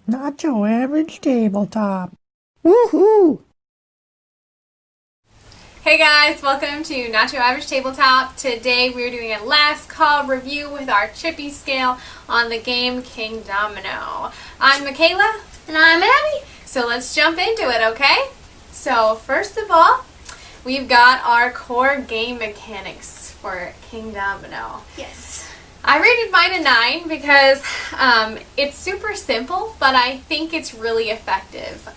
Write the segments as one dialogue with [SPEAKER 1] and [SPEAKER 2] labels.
[SPEAKER 1] Not your average tabletop. Woohoo!
[SPEAKER 2] Hey guys, welcome to Not Your Average Tabletop. Today we're doing a last call review with our CHIPPI scale on the game Kingdomino. I'm Michaela.
[SPEAKER 3] And I'm Abby.
[SPEAKER 2] So let's jump into it, okay? So first of all, we've got our core game mechanics for Kingdomino.
[SPEAKER 3] Yes.
[SPEAKER 2] I rated mine a 9 because it's super simple, but I think it's really effective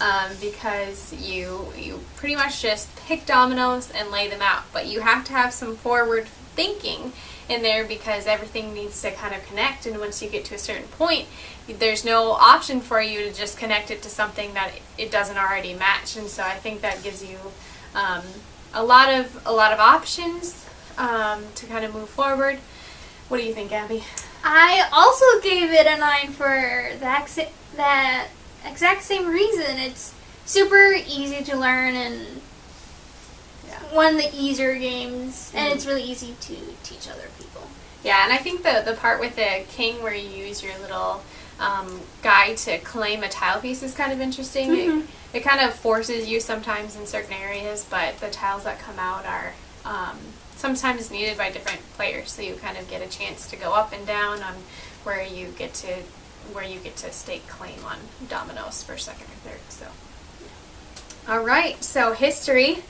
[SPEAKER 2] because you pretty much just pick dominoes and lay them out. But you have to have some forward thinking in there because everything needs to kind of connect, and once you get to a certain point, there's no option for you to just connect it to something that it doesn't already match. And so I think that gives you a lot of options to kind of move forward. What do you think, Abby?
[SPEAKER 3] I also gave it a 9 for that exact same reason. It's super easy to learn and one of the easier games, and it's really easy to teach other people.
[SPEAKER 2] Yeah, and I think the part with the king where you use your little guide to claim a tile piece is kind of interesting.
[SPEAKER 3] Mm-hmm.
[SPEAKER 2] It kind of forces you sometimes in certain areas, but the tiles that come out are sometimes needed by different players, so you kind of get a chance to go up and down on where you get to stake claim on dominoes for second or third. So, all right. So history.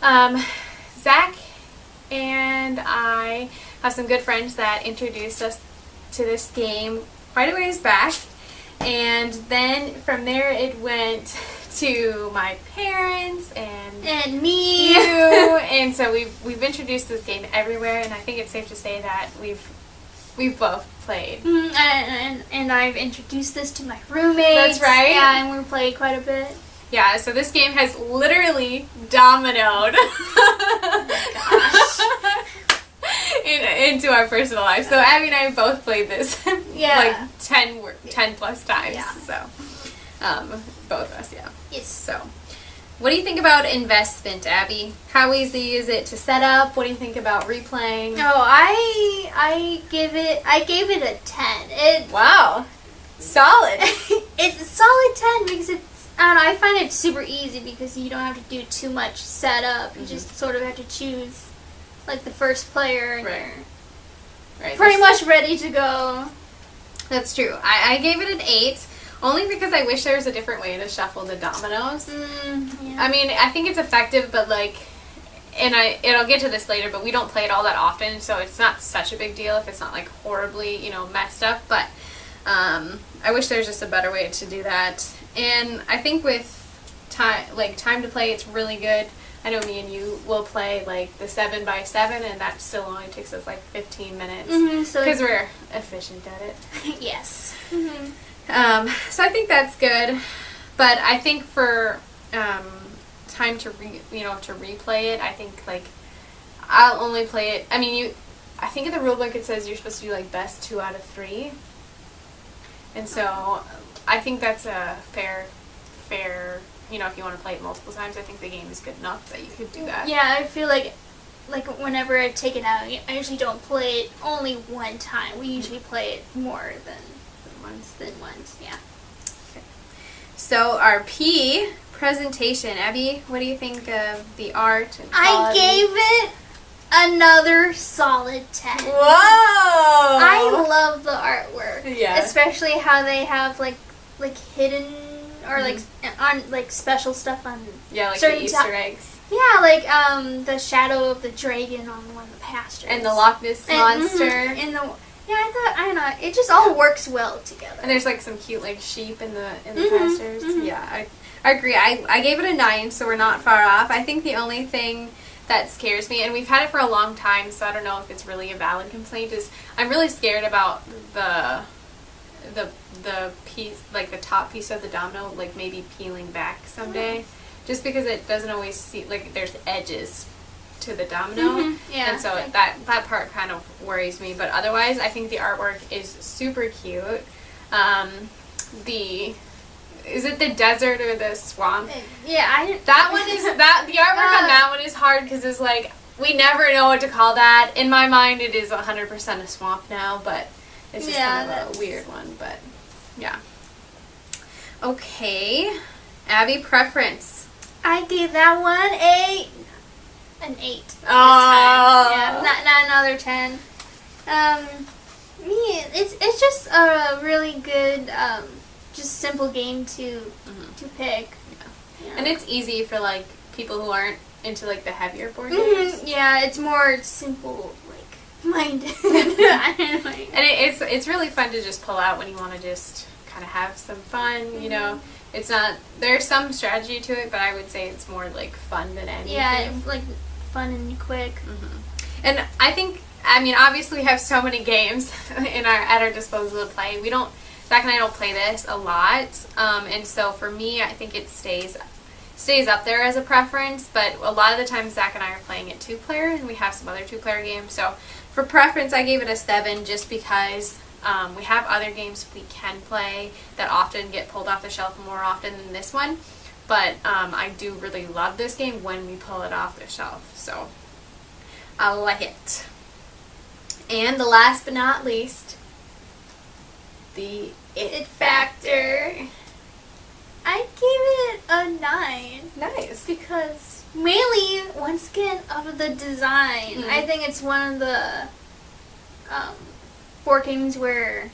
[SPEAKER 2] Zach and I have some good friends that introduced us to this game quite a ways back, and then from there it went to my parents and
[SPEAKER 3] me,
[SPEAKER 2] you, and so we've introduced this game everywhere, and I think it's safe to say that we've both played.
[SPEAKER 3] And I've introduced this to my roommates.
[SPEAKER 2] That's right.
[SPEAKER 3] Yeah, and we played quite a bit.
[SPEAKER 2] Yeah, so this game has literally dominoed into our personal life. So Abby and I both played this like 10 plus times.
[SPEAKER 3] Yeah.
[SPEAKER 2] So both of us, yeah.
[SPEAKER 3] Yes.
[SPEAKER 2] So what do you think about investment, Abby? How easy is it to set up? What do you think about replaying?
[SPEAKER 3] Oh, I gave it a 10.
[SPEAKER 2] Wow. Solid.
[SPEAKER 3] It's a solid 10 because I find it super easy because you don't have to do too much setup. You just sort of have to choose like the first player and you're pretty much ready to go.
[SPEAKER 2] That's true. I gave it an 8. Only because I wish there was a different way to shuffle the dominoes.
[SPEAKER 3] Yeah.
[SPEAKER 2] I mean, I think it's effective, but and I'll get to this later, but we don't play it all that often, so it's not such a big deal if it's not like horribly, messed up. But I wish there was just a better way to do that. And I think with time to play, it's really good. I know me and you will play like the 7x7, and that still only takes us like 15 minutes because we're efficient at it.
[SPEAKER 3] Yes.
[SPEAKER 2] So I think that's good, but I think for time to replay it, I think like I'll only play it. I mean, I think in the rulebook it says you're supposed to do like best 2 out of 3, and so I think that's a fair. If you want to play it multiple times, I think the game is good enough that you could do that.
[SPEAKER 3] Yeah, I feel like whenever I take it out, I usually don't play it only one time. We usually play it more than once. Yeah.
[SPEAKER 2] Okay. So our P presentation, Abby, what do you think of the art and quality?
[SPEAKER 3] I gave it another solid 10.
[SPEAKER 2] Whoa!
[SPEAKER 3] I love the artwork.
[SPEAKER 2] Yeah.
[SPEAKER 3] Especially how they have like hidden or on special stuff on
[SPEAKER 2] like
[SPEAKER 3] certain
[SPEAKER 2] the Easter eggs.
[SPEAKER 3] Yeah, like the shadow of the dragon on one of the pastures.
[SPEAKER 2] And the Loch Ness monster.
[SPEAKER 3] I don't know. It just all works well together.
[SPEAKER 2] And there's like some cute like sheep in the pastures. Yeah, I agree. I gave it a 9, so we're not far off. I think the only thing that scares me, and we've had it for a long time, so I don't know if it's really a valid complaint, is I'm really scared about the piece, like the top piece of the domino, like maybe peeling back someday, just because it doesn't always see, like there's edges to the domino, and so that part kind of worries me. But otherwise, I think the artwork is super cute. Is it the desert or the swamp?
[SPEAKER 3] Yeah,
[SPEAKER 2] the artwork on that one is hard because it's like we never know what to call that. In my mind, it is 100% a swamp now, but it's just kind of a weird one. But yeah, Okay. Abby, preference.
[SPEAKER 3] I gave that one an 8. This
[SPEAKER 2] Oh.
[SPEAKER 3] time. Yeah, not another 10. It's just a really good, just simple game to pick.
[SPEAKER 2] Yeah. And it's easy for like people who aren't into like the heavier board games.
[SPEAKER 3] Yeah, it's more simple, like minded. And
[SPEAKER 2] it's really fun to just pull out when you want to just kind of have some fun. You know, it's not, there's some strategy to it, but I would say it's more like fun than anything.
[SPEAKER 3] Yeah, it's like fun and quick.
[SPEAKER 2] And I think, I mean, obviously we have so many games at our disposal to play. Zach and I don't play this a lot, and so for me, I think it stays up there as a preference, but a lot of the time Zach and I are playing it 2-player, and we have some other 2-player games. So for preference, I gave it a 7 just because we have other games we can play that often get pulled off the shelf more often than this one, but I do really love this game when we pull it off the shelf, so I like it. And the last but not least, the It Factor.
[SPEAKER 3] I gave it a 9.
[SPEAKER 2] Nice.
[SPEAKER 3] Because mainly, once again, of the design. I think it's one of the board games where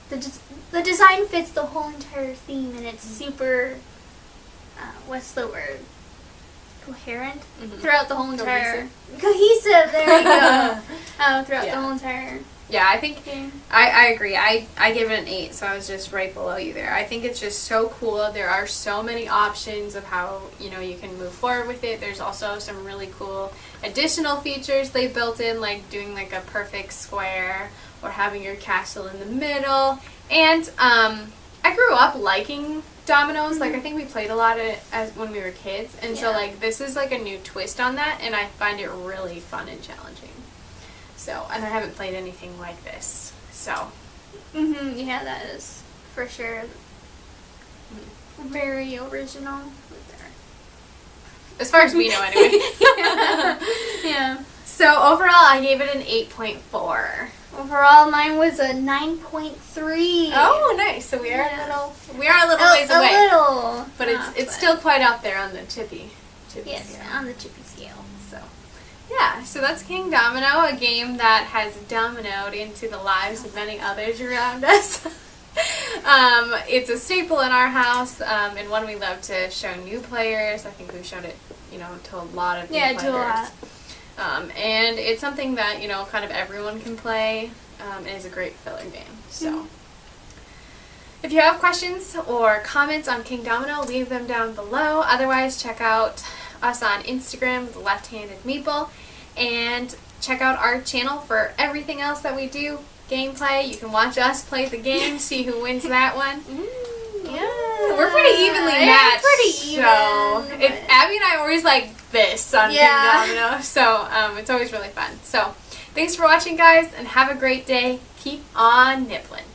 [SPEAKER 3] the design fits the whole entire theme, and it's super, what's the word? Coherent? Throughout the whole entire... Cohesive, there you go. Throughout the whole entire...
[SPEAKER 2] Yeah, I think I agree. I gave it an 8, so I was just right below you there. I think it's just so cool. There are so many options of how, you know, you can move forward with it. There's also some really cool additional features they built in, like doing like a perfect square or having your castle in the middle. And I grew up liking dominoes. Like, I think we played a lot of it when we were kids, and so like this is like a new twist on that, and I find it really fun and challenging. So, and I haven't played anything like this, so.
[SPEAKER 3] Yeah, that is for sure very original.
[SPEAKER 2] As far as we know, anyway.
[SPEAKER 3] Yeah.
[SPEAKER 2] So overall, I gave it an 8.4.
[SPEAKER 3] Overall, mine was a 9.3.
[SPEAKER 2] Oh, nice. So we are a little ways away.
[SPEAKER 3] A little.
[SPEAKER 2] But it's still quite up there on the chippy
[SPEAKER 3] yes,
[SPEAKER 2] scale.
[SPEAKER 3] on the chippy scale.
[SPEAKER 2] So, yeah, so that's Kingdomino, a game that has dominoed into the lives of many others around us. It's a staple in our house, and one we love to show new players. I think we've shown it, you know, to a lot of new players.
[SPEAKER 3] To a lot.
[SPEAKER 2] And it's something that, you know, kind of everyone can play, and is a great filler game. So, if you have questions or comments on Kingdomino, leave them down below. Otherwise, check out us on Instagram, The Left-Handed Meeple, and check out our channel for everything else that we do. Gameplay, you can watch us play the game, see who wins that one.
[SPEAKER 3] Yeah.
[SPEAKER 2] We're pretty evenly matched.
[SPEAKER 3] Pretty even.
[SPEAKER 2] So, Abby and I are always like this on Kingdomino, so it's always really fun. So, thanks for watching, guys, and have a great day. Keep on nippling.